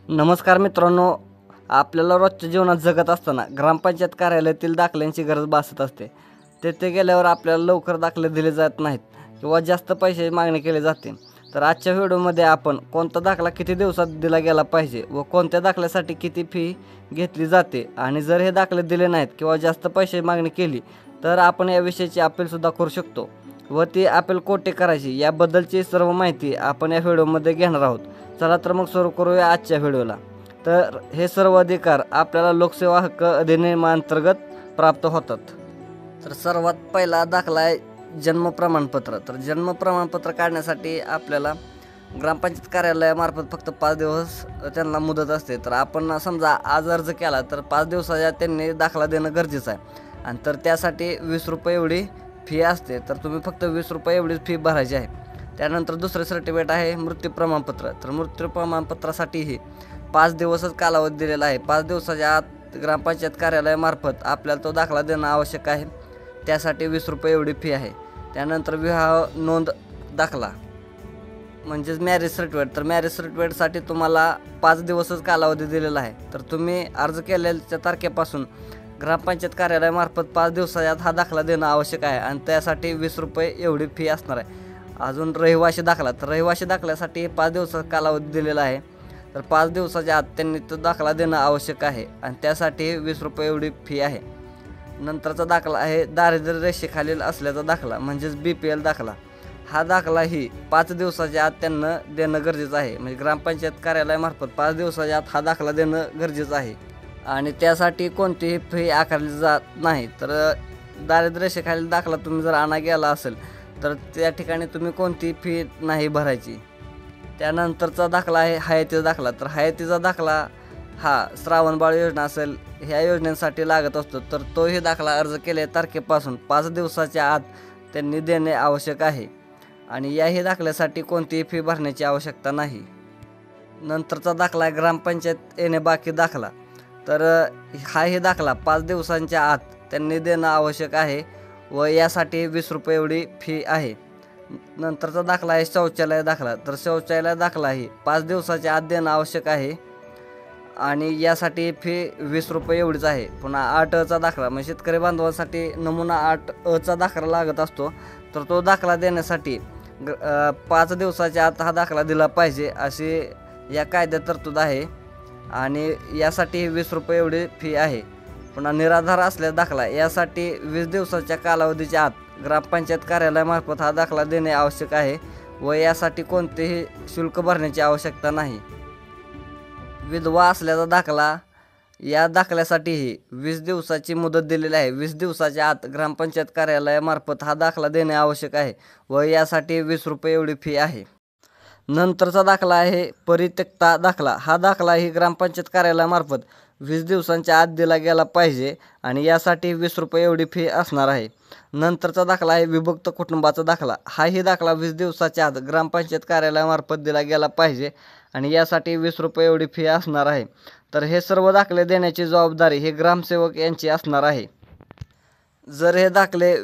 नमस्कार मित्रांनो, आपल्याला रोजच्या जीवनात जगत असताना ग्रामपंचायत कार्यालयातील दाखल्यांची गरज भासत असते. तेथे गेल्यावर आपल्याला लवकर दाखले दिले जात नाहीत किंवा जास्त पैशाची मागणी केली जाते. तर आजच्या व्हिडिओमध्ये आपण कोणता दाखला किती दिवसात दिला गेला पाहिजे व कोणत्या दाखल्यासाठी किती फी घेतली जाते आणि जर हे दाखले दिले नाहीत किंवा जास्त पैशाची मागणी केली तर आपण याविषयीची अपीलसुद्धा करू शकतो व ती अपील कोठे करायची याबद्दलची सर्व माहिती आपण या व्हिडिओमध्ये घेणार आहोत. चला तर मग सुरू करूया आजच्या व्हिडिओला. तर हे सर्व अधिकार आपल्याला लोकसेवा हक्क अधिनियमांतर्गत प्राप्त होतात. तर सर्वात पहिला दाखला आहे जन्म प्रमाणपत्र. तर जन्म प्रमाणपत्र काढण्यासाठी आपल्याला ग्रामपंचायत कार्यालयामार्फत फक्त 5 दिवस त्यांना मुदत असते. तर आपण समजा आज अर्ज केला तर 5 दिवसाच्या त्यांनी दाखला देणं गरजेचं आहे आणि तर त्यासाठी 20 रुपये एवढी फी असते. तर तुम्ही फक्त 20 रुपये एवढीच फी भरायची आहे. त्यानंतर दुसरे सर्टिफिकेट आहे मृत्यू प्रमाणपत्र. तर मृत्यू प्रमाणपत्रासाठीही 5 दिवसच कालावधी दिलेला आहे. 5 दिवसाच्या आत ग्रामपंचायत कार्यालयामार्फत आपल्याला तो दाखला देणं आवश्यक आहे. त्यासाठी 20 रुपये एवढी फी आहे. त्यानंतर विवाह नोंद दाखला म्हणजेच मॅरेज सर्टिफिकेट. तर मॅरेज सर्टिफिकेटसाठी तुम्हाला 5 दिवसच कालावधी दिलेला आहे. तर तुम्ही अर्ज केलेल्या तारखेपासून ग्रामपंचायत कार्यालयामार्फत 5 दिवसाच्या आत हा दाखला देणं आवश्यक आहे आणि त्यासाठी 20 रुपये एवढी फी असणार आहे. अजून रहिवासी दाखला. तर रहिवासी दाखल्यासाठी 5 दिवसाचा कालावधी दिलेला आहे. तर 5 दिवसाच्या आत त्यांनी तो दाखला देणं आवश्यक आहे आणि त्यासाठी 20 रुपये एवढी फी आहे. नंतरचा दाखला आहे दारिद्र्य रेषेखालील असल्याचा दाखला म्हणजेच BPL दाखला. हा दाखलाही 5 दिवसाच्या आत त्यांना देणं गरजेचं आहे. म्हणजे ग्रामपंचायत कार्यालयामार्फत 5 दिवसाच्या आत हा दाखला देणं गरजेचं आहे आणि त्यासाठी कोणतीही फी आकारली जात नाही. तर दारिद्र्य रेषेखालील दाखला तुम्ही जर आणा गेला असेल तर त्या ठिकाणी तुम्ही कोणती फी नाही भरायची. त्यानंतरचा दाखला आहे हयातीचा दाखला. तर हयातीचा दाखला हा श्रावणबाळ योजना असेल ह्या योजनेसाठी लागत असतो. तर तोही दाखला अर्ज केल्या तारखेपासून 5 दिवसाच्या आत त्यांनी देणे आवश्यक आहे आणि याही दाखल्यासाठी कोणतीही फी भरण्याची आवश्यकता नाही. नंतरचा दाखला आहे ग्रामपंचायत येणे बाकी दाखला. तर हाही दाखला 5 दिवसांच्या आत त्यांनी देणं आवश्यक आहे व यासाठी 20 रुपये एवढी फी आहे. नंतरचा दाखला आहे शौचालय दाखला. तर शौचालय दाखलाही 5 दिवसाच्या आत देणं आवश्यक आहे आणि यासाठी फी 20 रुपये एवढीच आहे. पुन्हा 8अचा दाखला म्हणजे शेतकरी बांधवांसाठी नमुना 8अचा दाखला लागत असतो. तर तो दाखला देण्यासाठी 5 दिवसाच्या आत हा दाखला दिला पाहिजे अशी या कायद्यात तरतूद आहे आणि यासाठी 20 रुपये एवढी फी आहे. पुन्हा निराधार असल्यास दाखला यासाठी 20 दिवसाच्या कालावधीच्या आत ग्रामपंचायत कार्यालयामार्फत हा दाखला देणे आवश्यक आहे व यासाठी कोणतेही शुल्क भरण्याची आवश्यकता नाही. विधवा असल्याचा दाखला या दाखल्यासाठीही 20 दिवसाची मुदत दिलेली आहे. 20 दिवसाच्या आत ग्रामपंचायत कार्यालयामार्फत हा दाखला देणे आवश्यक आहे व यासाठी 20 रुपये एवढी फी आहे. नंतरचा दाखला आहे परित्यक्ता दाखला. हा दाखलाही ग्रामपंचायत कार्यालयामार्फत 20 दिवसांच्या आत दिला गेला पाहिजे आणि यासाठी 20 रुपये एवढी फी असणार आहे. नंतरचा दाखला आहे विभक्त कुटुंबाचा दाखला. हाही दाखला 20 दिवसाच्या आत ग्रामपंचायत कार्यालयामार्फत दिला गेला पाहिजे आणि यासाठी 20 रुपये एवढी फी असणार आहे. तर हे सर्व दाखले देण्याची जबाबदारी हे ग्रामसेवक यांची असणार आहे. जर हे दाखले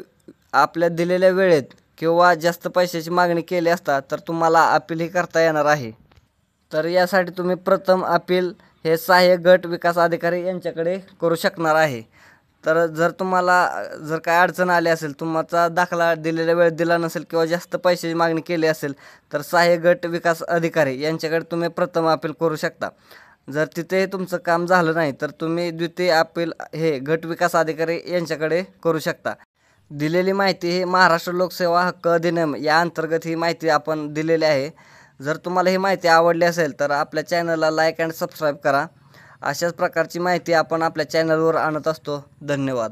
आपल्या दिलेल्या वेळेत किंवा जास्त पैशाची मागणी केली असता तर तुम्हाला अपीलही करता येणार आहे. तर यासाठी तुम्ही प्रथम अपील हे सहाय्यक गट विकास अधिकारी यांच्याकडे करू शकणार आहे. तर जर तुम्हाला जर काय अडचण आली असेल, तुमचा दाखला दिलेल्या वेळेत दिला नसेल किंवा जास्त पैशाची मागणी केली असेल तर सहाय्यक गट विकास अधिकारी यांच्याकडे तुम्ही प्रथम अपील करू शकता. जर तिथेही तुमचं काम झालं नाही तर तुम्ही द्वितीय अपील हे गट विकास अधिकारी यांच्याकडे करू शकता. दिलेली माहिती ही महाराष्ट्र लोकसेवा हक्क अधिनियम या अंतर्गत ही माहिती आपण दिलेली आहे. जर तुम्हाला ही माहिती आवडली असेल तर आपल्या चॅनलला लाईक अँड सबस्क्राईब करा. अशाच प्रकारची माहिती आपण आपल्या चॅनलवर आणत असतो. धन्यवाद.